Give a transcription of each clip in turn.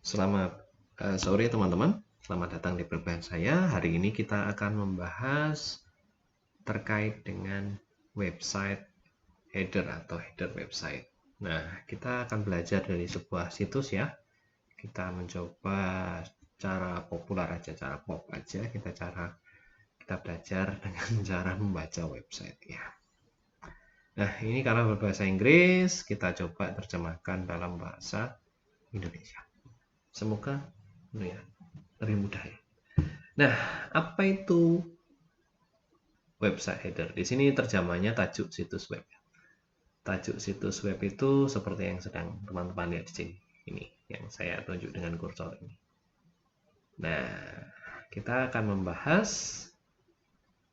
Selamat sore teman-teman, selamat datang di perkuliahan saya. Hari ini kita akan membahas terkait dengan website header atau header website. Nah, kita akan belajar dari sebuah situs ya. Kita mencoba cara populer aja, cara pop aja. Kita belajar dengan cara membaca website ya. Nah, ini karena berbahasa Inggris, kita coba terjemahkan dalam bahasa Indonesia. Semoga ya, lebih mudah ya. Nah, apa itu website header? Di sini terjemahnya tajuk situs web. Tajuk situs web itu seperti yang sedang teman-teman lihat di sini. Ini yang saya tunjuk dengan kursor ini. Nah, kita akan membahas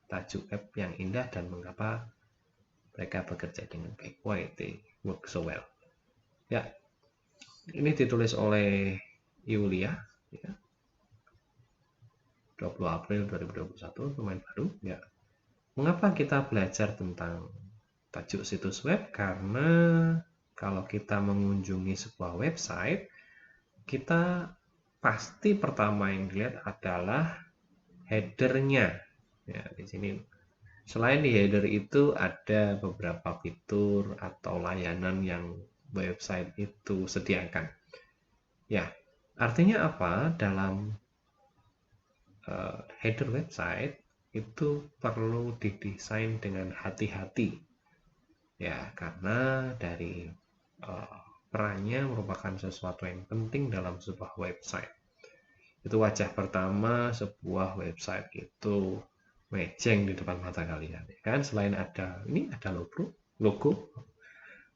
tajuk web yang indah dan mengapa mereka bekerja dengan baik. Why they work so well. Ya, ini ditulis oleh Yulia. Ya. 20 April 2021, lumayan baru. Ya. Mengapa kita belajar tentang tajuk situs web? Karena kalau kita mengunjungi sebuah website, kita pasti pertama yang dilihat adalah headernya. Ya, di sini selain di header itu ada beberapa fitur atau layanan yang website itu sediakan. Ya, artinya apa? Dalam header website itu perlu didesain dengan hati-hati ya, karena dari perannya merupakan sesuatu yang penting dalam sebuah website. Itu wajah pertama sebuah website itu mejeng di depan mata kalian ya kan. Selain ada logo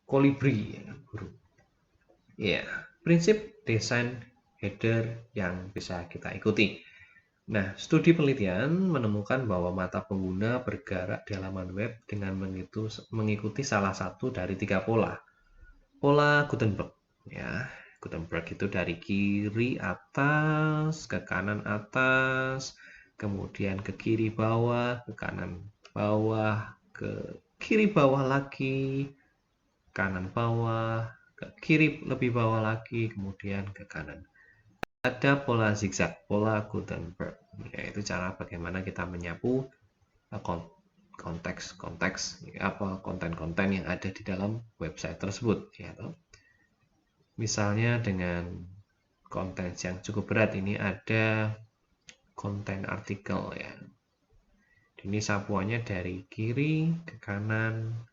kolibri ya, burung ya. Prinsip desain header yang bisa kita ikuti. Nah, studi penelitian menemukan bahwa mata pengguna bergerak di halaman web dengan mengikuti salah satu dari 3 pola. Pola Gutenberg, ya. Gutenberg itu dari kiri atas ke kanan atas, kemudian ke kiri bawah, ke kanan bawah, ke kiri bawah lagi, kanan bawah, ke kiri lebih bawah lagi, kemudian ke kanan. Ada pola zigzag, pola Gutenberg, yaitu cara bagaimana kita menyapu konteks-konteks apa konten-konten yang ada di dalam website tersebut ya. Misalnya dengan konten yang cukup berat, ini ada konten artikel ya. Ini sapuannya dari kiri ke kanan,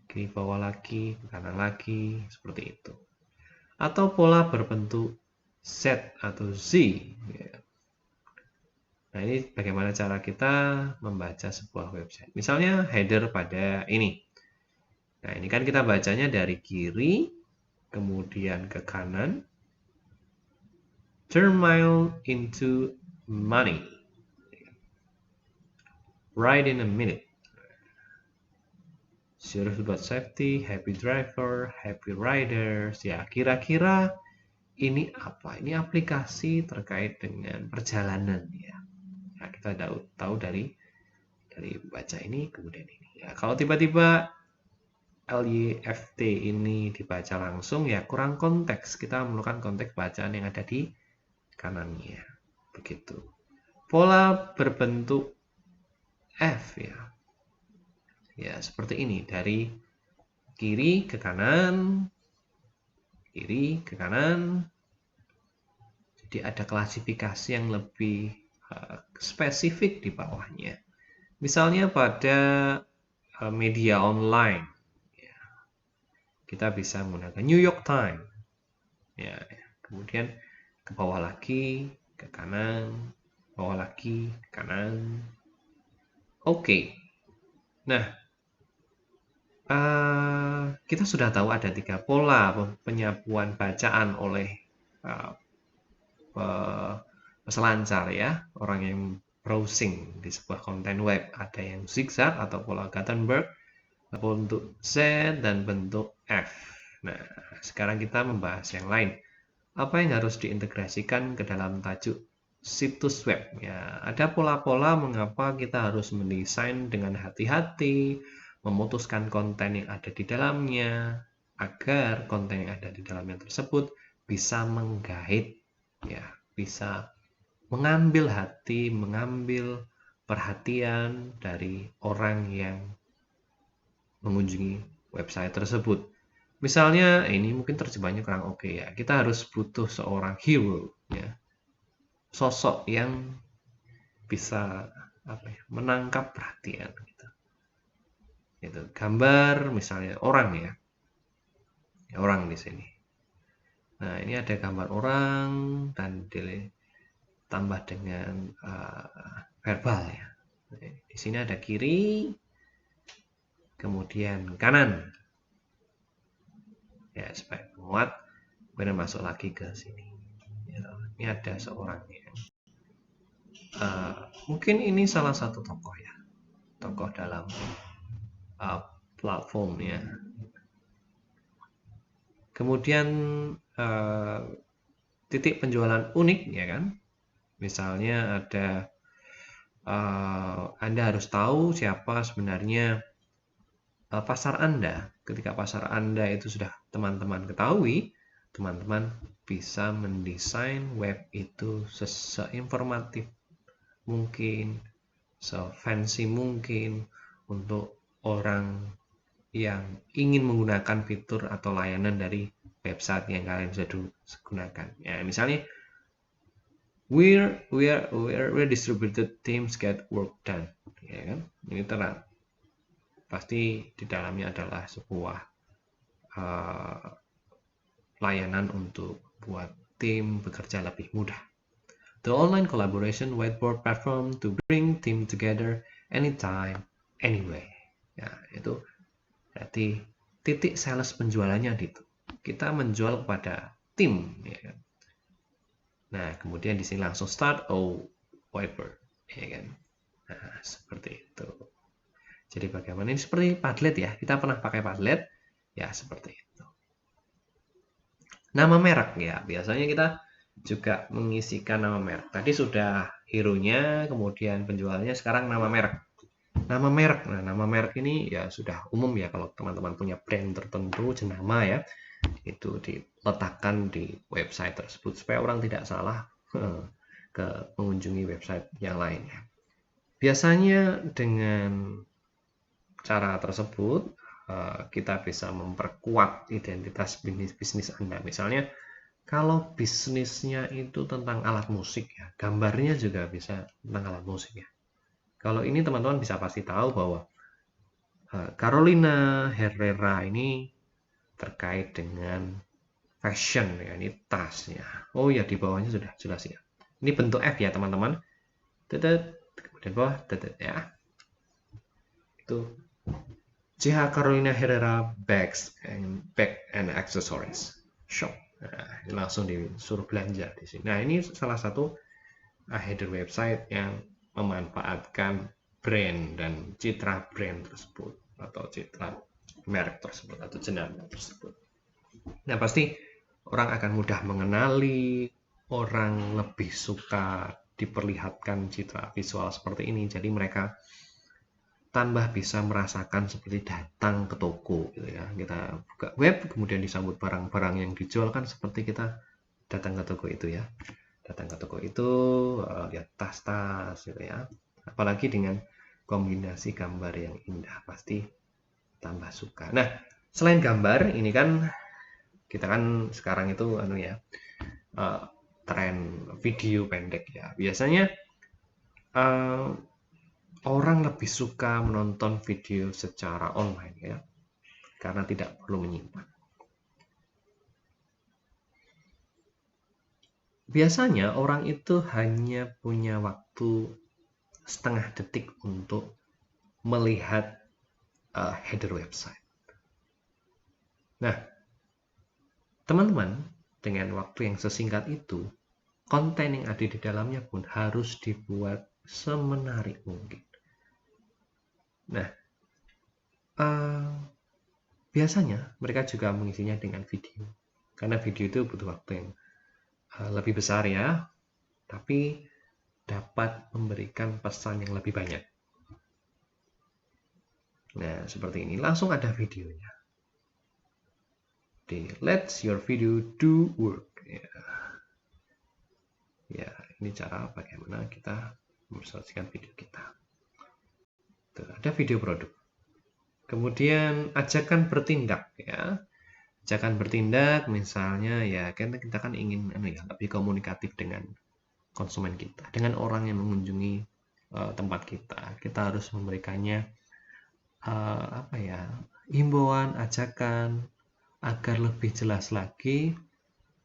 kiri bawah lagi, ke kanan lagi, seperti itu. Atau pola berbentuk Z atau Z. Nah, ini bagaimana cara kita membaca sebuah website. Misalnya header pada ini. Nah, ini kan kita bacanya dari kiri, kemudian ke kanan. Turn mile into money. Ride in a minute. Serious about safety, happy driver, happy riders. Ya, kira-kira ini apa? Ini aplikasi terkait dengan perjalanan ya. Nah, kita tahu dari baca ini kemudian ini. Ya, kalau tiba-tiba LYFT ini dibaca langsung ya kurang konteks. Kita memerlukan konteks bacaan yang ada di kanannya. Begitu. Pola berbentuk F ya. Ya, seperti ini dari kiri ke kanan, kiri ke kanan. Jadi ada klasifikasi yang lebih spesifik di bawahnya. Misalnya pada media online, ya, kita bisa menggunakan New York Times. Ya, kemudian ke bawah lagi, ke kanan, bawah lagi, ke kanan. Oke. Nah, kita sudah tahu ada 3 pola penyapuan bacaan oleh peselancar ya, orang yang browsing di sebuah konten web. Ada yang zigzag atau pola Gutenberg, bentuk Z dan bentuk F. Nah, sekarang kita membahas yang lain. Apa yang harus diintegrasikan ke dalam tajuk situs web? Ya, ada pola-pola mengapa kita harus mendesain dengan hati-hati, memutuskan konten yang ada di dalamnya, agar konten yang ada di dalamnya tersebut bisa menggait ya bisa mengambil hati, mengambil perhatian dari orang yang mengunjungi website tersebut. Misalnya ini mungkin terjemahnya kurang oke ya. Kita harus butuh seorang hero ya. Sosok yang bisa menangkap perhatian gitu. Itu gambar misalnya orang ya. Orang di sini. Nah, ini ada gambar orang dan ditambah dengan verbal ya. Di sini ada kiri, kemudian kanan. Ya, supaya muat, kemudian masuk lagi ke sini. Ya, ini ada seorang yang mungkin ini salah satu tokoh ya, tokoh dalam platform ya. Kemudian titik penjualan unik ya kan. Misalnya ada Anda harus tahu siapa sebenarnya pasar Anda. Ketika pasar Anda itu sudah teman-teman ketahui, teman-teman bisa mendesain web itu seinformatif mungkin, se-fancy mungkin untuk orang yang ingin menggunakan fitur atau layanan dari website yang kalian bisa gunakan. Ya, misalnya where distributed teams get work done, ya kan? Ini terang. Pasti di dalamnya adalah sebuah layanan untuk buat tim bekerja lebih mudah. The online collaboration whiteboard platform to bring team together anytime, anywhere. Ya, itu berarti titik sales penjualannya di itu. Kita menjual kepada tim, ya kan? Nah, kemudian di sini langsung start whiteboard, ya kan? Nah, seperti itu. Jadi bagaimana ini seperti Padlet ya? Kita pernah pakai Padlet, ya seperti itu. Nama merek ya, biasanya kita juga mengisikan nama merek. Tadi sudah hero-nya, kemudian penjualnya, sekarang nama merek. Nama merek, nah nama merek ini ya sudah umum ya kalau teman-teman punya brand tertentu, jenama ya, itu diletakkan di website tersebut supaya orang tidak salah ke mengunjungi website yang lainnya. Biasanya dengan cara tersebut kita bisa memperkuat identitas bisnis Anda. Misalnya kalau bisnisnya itu tentang alat musik ya, gambarnya juga bisa tentang alat musik ya. Kalau ini teman-teman bisa pasti tahu bahwa Carolina Herrera ini terkait dengan fashion ya, ini tasnya. Oh ya, di bawahnya sudah jelas ya. Ini bentuk F ya teman-teman. Kemudian bawah ya. Itu CH Carolina Herrera bags and bag and accessories shop. Nah, langsung disuruh belanja di sini. Nah, ini salah satu header website yang memanfaatkan brand dan citra brand tersebut atau citra merek tersebut atau jenama tersebut. Nah, pasti orang akan mudah mengenali, orang lebih suka diperlihatkan citra visual seperti ini. Jadi mereka tambah bisa merasakan seperti datang ke toko gitu ya. Kita buka web kemudian disambut barang-barang yang dijual kan seperti kita datang ke toko itu ya. Datang ke toko itu lihat tas-tas gitu ya. Apalagi dengan kombinasi gambar yang indah pasti tambah suka. Nah, selain gambar ini kan kita kan sekarang itu tren video pendek ya. Biasanya orang lebih suka menonton video secara online ya, karena tidak perlu menyimpan. Biasanya orang itu hanya punya waktu setengah detik untuk melihat header website. Nah, teman-teman, dengan waktu yang sesingkat itu, konten yang ada di dalamnya pun harus dibuat semenarik mungkin. Nah, biasanya mereka juga mengisinya dengan video. Karena video itu butuh waktu yang lebih besar ya, tapi dapat memberikan pesan yang lebih banyak. Nah, seperti ini. Langsung ada videonya. Di Let Your Video Do Work. Ya. Ini cara bagaimana kita memvisualisasikan video kita. Tuh, ada video produk. Kemudian ajakan bertindak ya. Ajakan bertindak misalnya ya kita kan ingin lebih komunikatif dengan konsumen kita, dengan orang yang mengunjungi tempat kita. Kita harus memberikannya himbauan, ajakan agar lebih jelas lagi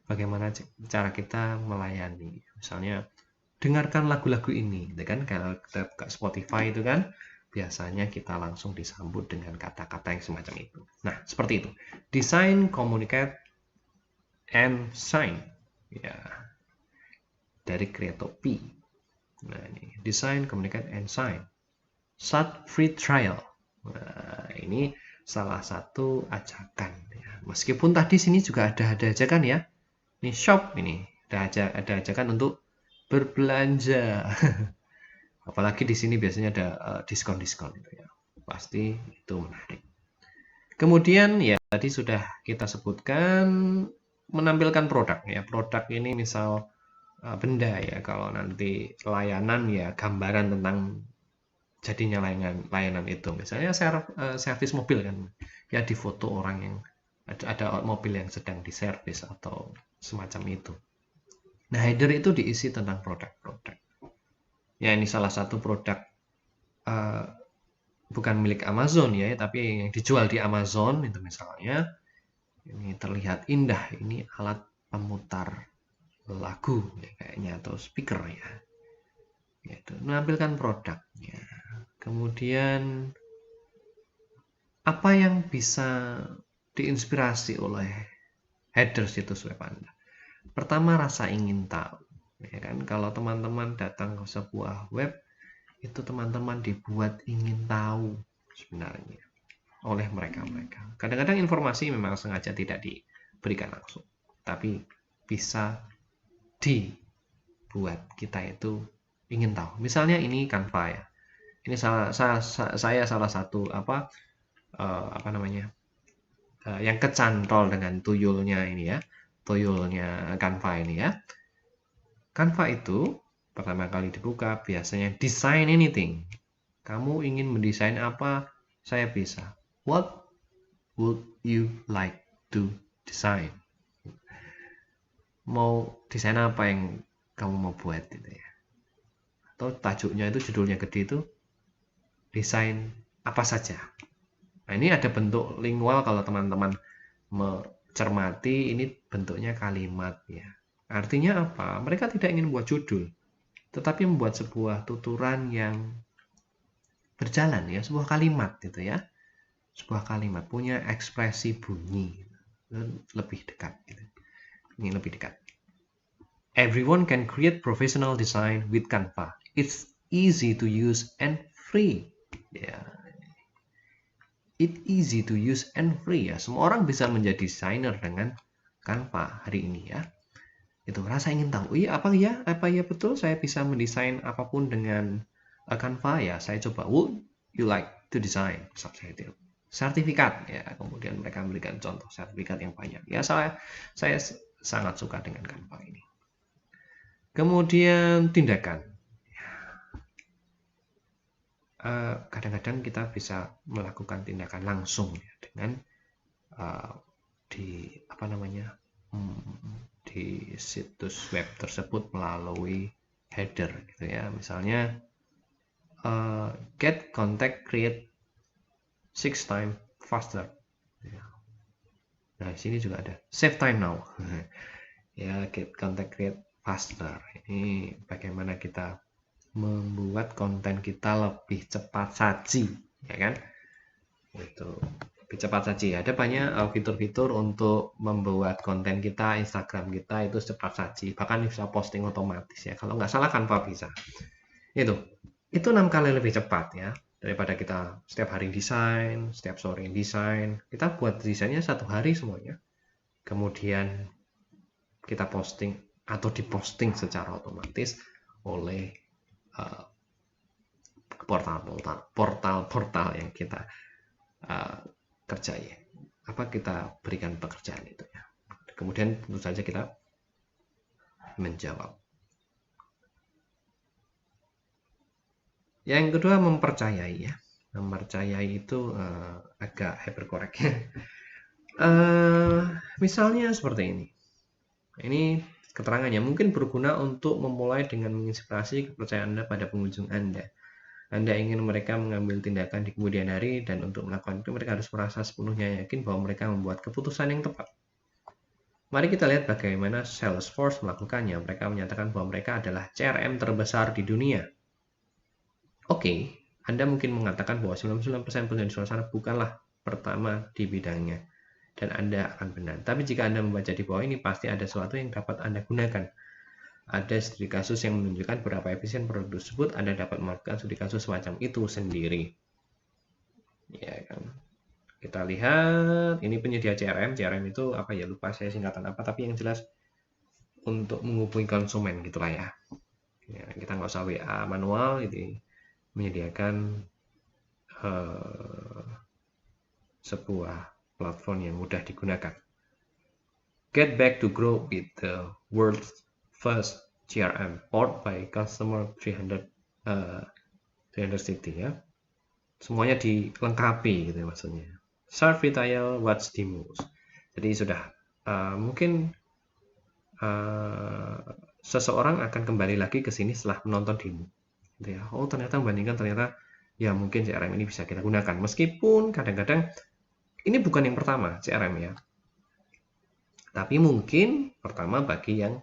bagaimana cara kita melayani. Misalnya dengarkan lagu-lagu ini, gitu kan? Kalau kita buka Spotify itu kan biasanya kita langsung disambut dengan kata-kata yang semacam itu. Nah, seperti itu. Design, communicate, and sign. Ya. Dari Creatopi. Nah, ini design, communicate, and sign. Start free trial. Nah, ini salah satu ajakan ya. Meskipun tadi sini juga ada ajakan ya. Ini shop ini. Ada ajakan untuk berbelanja. Apalagi di sini biasanya ada diskon-diskon itu ya. Pasti itu menarik. Kemudian ya tadi sudah kita sebutkan menampilkan produk ya. Produk ini misal benda ya. Kalau nanti layanan ya gambaran tentang jadinya layanan itu. Misalnya servis mobil kan. Ya difoto orang yang ada mobil yang sedang diservis atau semacam itu. Nah, header itu diisi tentang produk-produk. Ya, ini salah satu produk bukan milik Amazon ya, tapi yang dijual di Amazon itu misalnya. Ini terlihat indah, ini alat pemutar lagu ya, kayaknya atau speaker ya. Itu menampilkan produknya. Kemudian apa yang bisa diinspirasi oleh header situs web Anda? Pertama, rasa ingin tahu. Ya kan, kalau teman-teman datang ke sebuah web, itu teman-teman dibuat ingin tahu sebenarnya oleh mereka-mereka. Kadang-kadang informasi memang sengaja tidak diberikan langsung, tapi bisa dibuat kita itu ingin tahu. Misalnya ini Canva ya. Ini saya salah satu yang kecantol dengan tuyulnya ini ya. Tuyulnya Canva ini ya. Canva itu pertama kali dibuka biasanya design anything. Kamu ingin mendesain apa? Saya bisa. What would you like to design? Mau desain apa yang kamu mau buat gitu ya. Atau tajuknya itu judulnya gede itu desain apa saja. Nah, ini ada bentuk lingual kalau teman-teman mencermati ini bentuknya kalimat ya. Artinya apa? Mereka tidak ingin membuat judul, tetapi membuat sebuah tuturan yang berjalan ya, sebuah kalimat gitu ya. Sebuah kalimat punya ekspresi bunyi lebih dekat gitu. Ini lebih dekat. Everyone can create professional design with Canva. It's easy to use and free. Ya. It's easy to use and free ya. Semua orang bisa menjadi desainer dengan Canva hari ini ya. Itu rasa ingin tahu, apa ya betul saya bisa mendesain apapun dengan Canva ya. Saya coba. Would you like to design? Sertifikat ya. Kemudian mereka memberikan contoh sertifikat yang banyak. Ya saya sangat suka dengan Canva ini. Kemudian tindakan. Kadang-kadang kita bisa melakukan tindakan langsung ya, dengan di situs web tersebut melalui header gitu ya. Misalnya get contact create 6 times faster. Nah, di sini juga ada save time now. Ya, get contact create faster. Ini bagaimana kita membuat konten kita lebih cepat saji, ya kan? Itu lebih cepat saji. Ada banyak fitur-fitur untuk membuat konten kita, Instagram kita itu cepat saji. Bahkan bisa posting otomatis ya. Kalau nggak salah Canva bisa. Itu 6 kali lebih cepat ya daripada kita setiap hari desain, setiap sore desain. Kita buat desainnya 1 hari semuanya. Kemudian kita posting atau diposting secara otomatis oleh portal-portal yang kita kerjai, kita berikan pekerjaan itu ya. Kemudian tentu saja kita menjawab Yang kedua, mempercayai ya. Mempercayai itu agak hypercorrect ya. Misalnya seperti ini. Ini keterangannya mungkin berguna untuk memulai dengan menginspirasi kepercayaan Anda pada pengunjung Anda. Anda ingin mereka mengambil tindakan di kemudian hari, dan untuk melakukan itu mereka harus merasa sepenuhnya yakin bahwa mereka membuat keputusan yang tepat. Mari kita lihat bagaimana Salesforce melakukannya. Mereka menyatakan bahwa mereka adalah CRM terbesar di dunia. Oke, Anda mungkin mengatakan bahwa 99% penjualan di luar sana bukanlah pertama di bidangnya, dan Anda akan benar. Tapi jika Anda membaca di bawah ini, pasti ada sesuatu yang dapat Anda gunakan. Ada studi kasus yang menunjukkan berapa efisien produk tersebut. Anda dapat melakukan studi kasus semacam itu sendiri. Ya kan? Kita lihat, ini penyedia CRM. CRM itu apa ya? Lupa saya singkatan apa, tapi yang jelas untuk menghubungi konsumen gitulah ya. Ya, kita nggak usah WA manual, itu menyediakan sebuah platform yang mudah digunakan. Get back to grow with the world's first CRM powered by customer 360 ya. Semuanya dilengkapi gitu ya maksudnya. Start retail, what's the most? Jadi sudah mungkin seseorang akan kembali lagi ke sini setelah menonton demo. Gitu ya. Oh ternyata membandingkan, ternyata ya mungkin CRM ini bisa kita gunakan. Meskipun kadang-kadang ini bukan yang pertama CRM ya. Tapi mungkin pertama bagi yang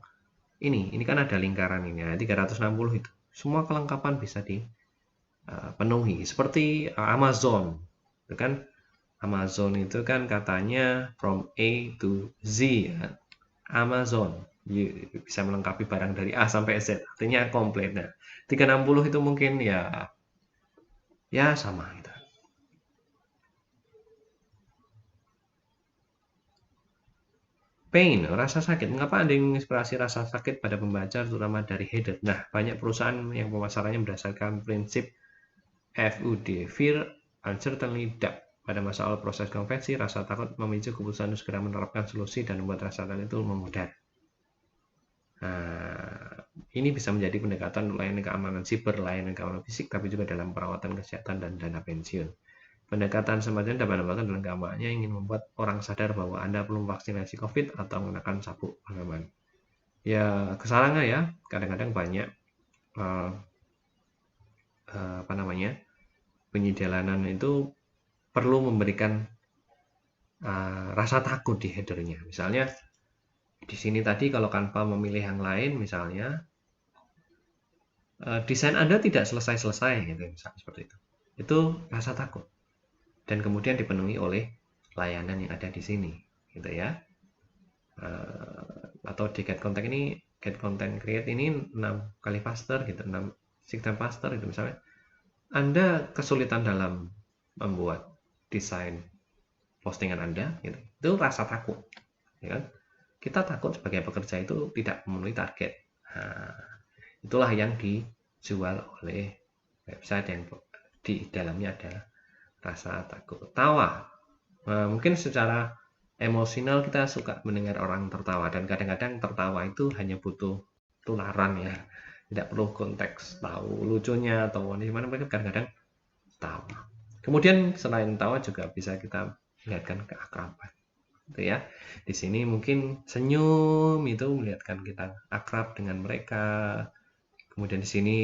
ini kan ada lingkaran ini, 360 itu. Semua kelengkapan bisa dipenuhi. Seperti Amazon. Itu kan Amazon itu kan katanya from A to Z ya. Amazon bisa melengkapi barang dari A sampai Z, artinya komplit. Nah, 360 itu mungkin ya sama gitu. Pain, rasa sakit. Mengapa Anda menginspirasi rasa sakit pada pembaca, terutama dari header? Nah, banyak perusahaan yang pemasarannya berdasarkan prinsip FUD, Fear, Uncertainty, Doubt. Pada masa awal proses konversi, rasa takut memicu keputusan untuk segera menerapkan solusi dan membuat rasa takut itu memudar. Nah, ini bisa menjadi pendekatan layanan keamanan siber, layanan keamanan fisik, tapi juga dalam perawatan kesehatan dan dana pensiun. Pendekatan semacam dapat dilakukan dalam gambarnya ingin membuat orang sadar bahwa Anda perlu vaksinasi COVID atau menggunakan sabuk pengaman. Ya, kesalahannya ya, kadang-kadang banyak penyedia layanan itu perlu memberikan rasa takut di headernya. Misalnya di sini tadi kalau Canva memilih yang lain, misalnya desain Anda tidak selesai-selesai gitu, misalnya seperti itu. Itu rasa takut. Dan kemudian dipenuhi oleh layanan yang ada di sini, gitu ya. Atau di Get Content ini, Get Content Create ini 6 kali faster gitu, 6 time faster gitu misalnya. Anda kesulitan dalam membuat desain postingan Anda gitu. Itu rasa takut, ya kan? Kita takut sebagai pekerja itu tidak memenuhi target. Nah, itulah yang dijual oleh website yang di dalamnya ada rasa takut. Tawa. Nah, mungkin secara emosional kita suka mendengar orang tertawa, dan kadang-kadang tertawa itu hanya butuh tularan ya. Tidak perlu konteks tahu lucunya atau di mana, mereka kadang-kadang tawa. Kemudian selain tawa juga bisa kita lihatkan keakraban. Gitu ya. Di sini mungkin senyum itu melihatkan kita akrab dengan mereka. Kemudian di sini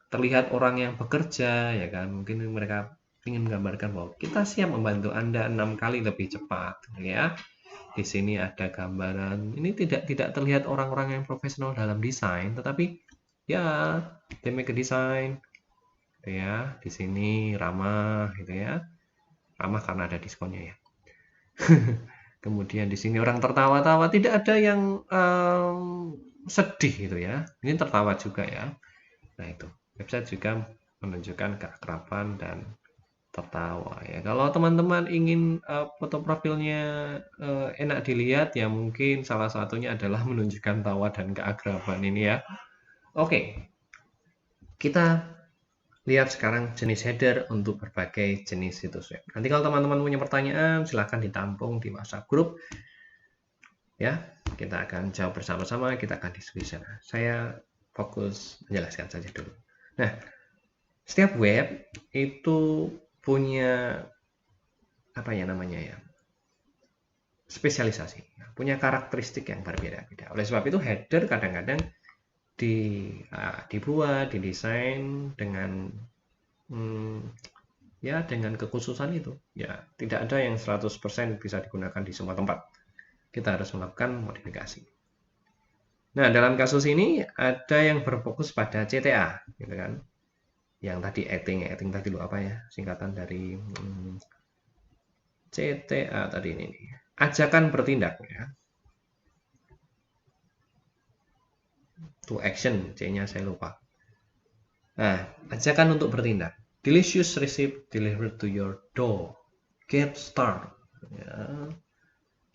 terlihat orang yang bekerja ya kan, mungkin mereka ingin menggambarkan bahwa kita siap membantu Anda 6 kali lebih cepat ya. Di sini ada gambaran, ini tidak terlihat orang-orang yang profesional dalam desain, tetapi ya they make a design gitu ya. Di sini ramah gitu ya. Ramah karena ada diskonnya ya. Kemudian di sini orang tertawa-tawa, tidak ada yang sedih gitu ya. Ini tertawa juga ya. Nah, itu website juga menunjukkan keakraban dan tertawa ya. Kalau teman-teman ingin foto profilnya enak dilihat ya, mungkin salah satunya adalah menunjukkan tawa dan keakraban ini ya. Oke, kita lihat sekarang jenis header untuk berbagai jenis situs web. Nanti kalau teman-teman punya pertanyaan, silahkan ditampung di WhatsApp group ya. Kita akan jawab bersama-sama, kita akan diskusi sana. Saya fokus menjelaskan saja dulu. Nah, Setiap web itu punya apa ya namanya ya, spesialisasi, punya karakteristik yang berbeda-beda. Oleh sebab itu header kadang-kadang dibuat, didesain dengan ya dengan kekhususan itu. Ya, tidak ada yang 100% bisa digunakan di semua tempat. Kita harus melakukan modifikasi. Nah, dalam kasus ini ada yang berfokus pada CTA, gitu kan. Yang tadi acting tadi lo apa ya? Singkatan dari CTA tadi ini. Ajakan bertindak ya. To action, C-nya saya lupa. Nah, ajakan untuk bertindak. Delicious receipt delivered to your door. Get start. Ya,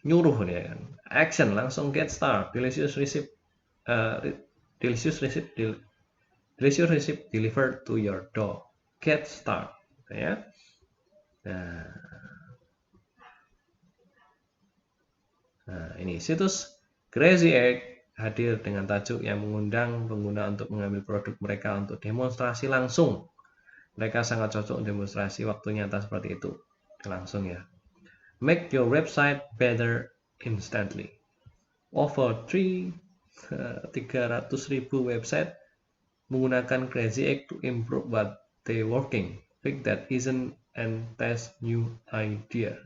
nyuruh dia kan. Action langsung get start. Delicious receipt delicious receipt delicious receipt delivered to your door. Get start. Ya. Nah, ini situs Crazy Egg hadir dengan tajuk yang mengundang pengguna untuk mengambil produk mereka untuk demonstrasi langsung. Mereka sangat cocok demonstrasi waktu nyata seperti itu. Langsung ya. Make your website better instantly. Over 300.000 website menggunakan Crazy Egg to improve what they working. Pick that isn't and test new idea.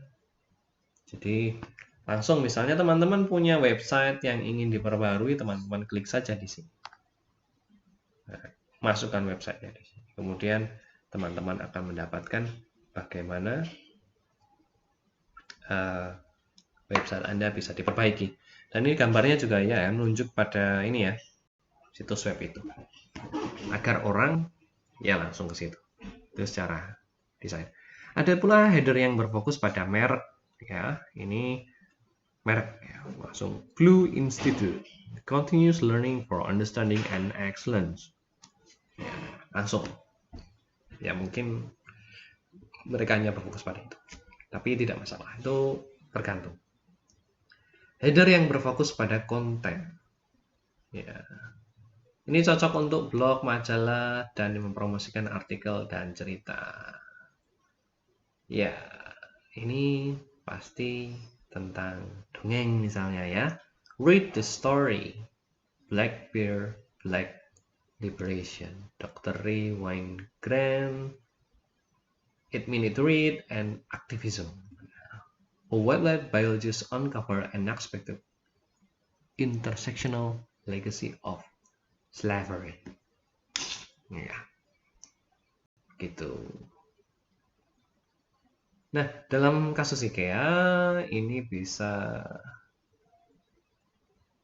Jadi langsung misalnya teman-teman punya website yang ingin diperbarui, teman-teman klik saja di sini. Nah, masukkan websitenya di sini. Kemudian teman-teman akan mendapatkan bagaimana website Anda bisa diperbaiki. Dan ini gambarnya juga ya menunjuk pada ini ya, situs web itu. Agar orang ya langsung ke situ. Itu secara desain. Ada pula header yang berfokus pada merek ya. Ini merek ya, langsung Blue Institute. Continuous learning for understanding and excellence. Ya, langsung. Ya mungkin mereka hanya berfokus pada itu. Tapi tidak masalah. Itu tergantung. Header yang berfokus pada konten. Ya. Ini cocok untuk blog, majalah, dan mempromosikan artikel dan cerita. Ya, ini pasti tentang dongeng misalnya ya. Read the story. Black Bear, Black Liberation. Dr. Ray Winegren. 8 Minute Read and Activism. A wildlife biologist uncover an unexpected intersectional legacy of slavery. Ya, gitu. Nah, dalam kasus IKEA ini bisa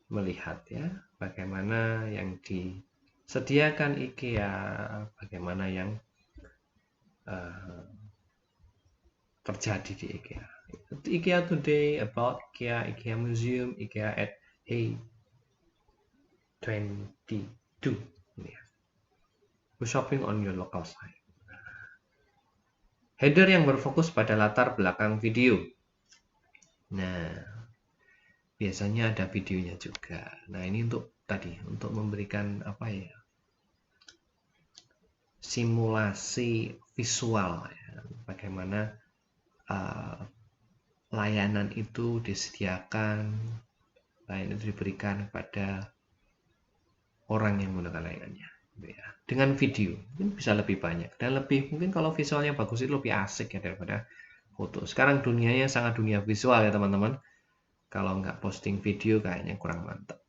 melihat ya bagaimana yang disediakan IKEA, bagaimana yang terjadi di IKEA. IKEA Today, about IKEA, IKEA Museum, IKEA at A22. Shopping on your local site. Header yang berfokus pada latar belakang video. Nah, biasanya ada videonya juga. Nah, ini untuk memberikan apa ya? Simulasi visual ya. Bagaimana layanan itu disediakan, layanan itu diberikan kepada orang yang menggunakan layanannya. Ya. Dengan video mungkin bisa lebih banyak dan lebih mungkin kalau visualnya bagus itu lebih asik ya daripada foto. Sekarang dunianya sangat dunia visual ya teman-teman. Kalau nggak posting video kayaknya kurang mantap.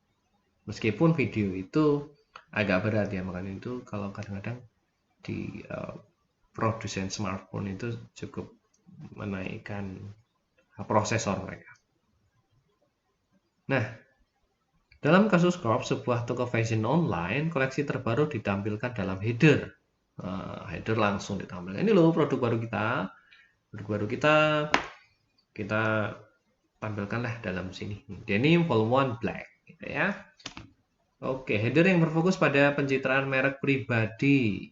Meskipun video itu agak berat ya, makanya itu kalau kadang-kadang di produsen smartphone itu cukup menaikkan prosesor mereka. Nah, dalam kasus Corp, sebuah toko fashion online, koleksi terbaru ditampilkan dalam header. Header langsung ditampilkan. Ini loh produk baru kita. Produk baru kita tampilkanlah dalam sini. Denim Volume 1 Black, gitu ya. Oke, header yang berfokus pada pencitraan merek pribadi.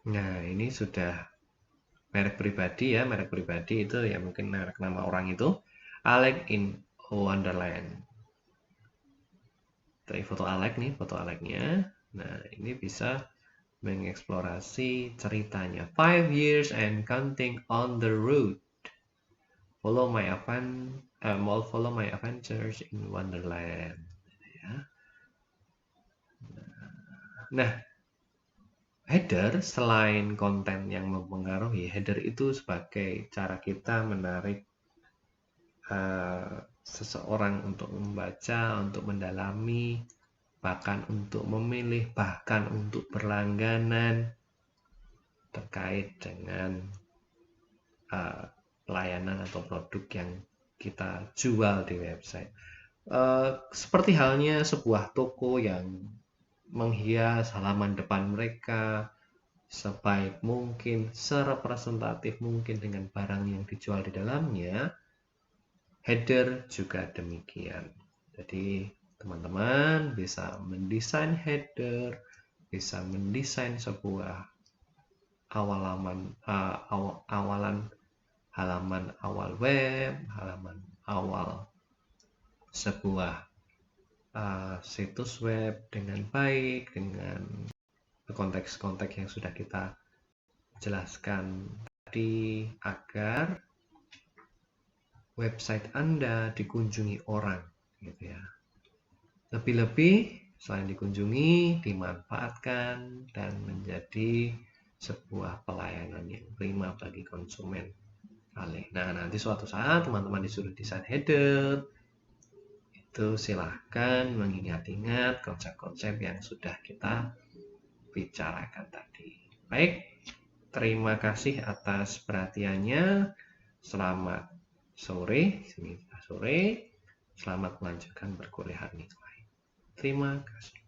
Nah, ini sudah merek pribadi ya, merek pribadi itu ya mungkin merek nama orang itu. Alex in Wonderland. Dari foto Alex nih, foto Alexnya. Nah, ini bisa mengeksplorasi ceritanya. 5 years and counting on the road. Follow my adventures in Wonderland. Ya. Nah, header selain konten yang mempengaruhi, header itu sebagai cara kita menarik seseorang untuk membaca, untuk mendalami, bahkan untuk memilih, bahkan untuk berlangganan terkait dengan layanan atau produk yang kita jual di website. Seperti halnya sebuah toko yang menghias halaman depan mereka sebaik mungkin, serepresentatif mungkin dengan barang yang dijual di dalamnya, header juga demikian. Jadi teman-teman bisa mendesain header, bisa mendesain sebuah awalan halaman awal web, halaman awal sebuah situs web dengan baik, dengan konteks-konteks yang sudah kita jelaskan tadi, agar website Anda dikunjungi orang, gitu ya. Lebih-lebih selain dikunjungi, dimanfaatkan dan menjadi sebuah pelayanan yang prima bagi konsumen. Nah, nanti suatu saat teman-teman disuruh desain header, itu silahkan mengingat-ingat konsep-konsep yang sudah kita bicarakan tadi. Baik, terima kasih atas perhatiannya. Selamat sore, selamat melanjutkan perkuliahan nilai. Terima kasih.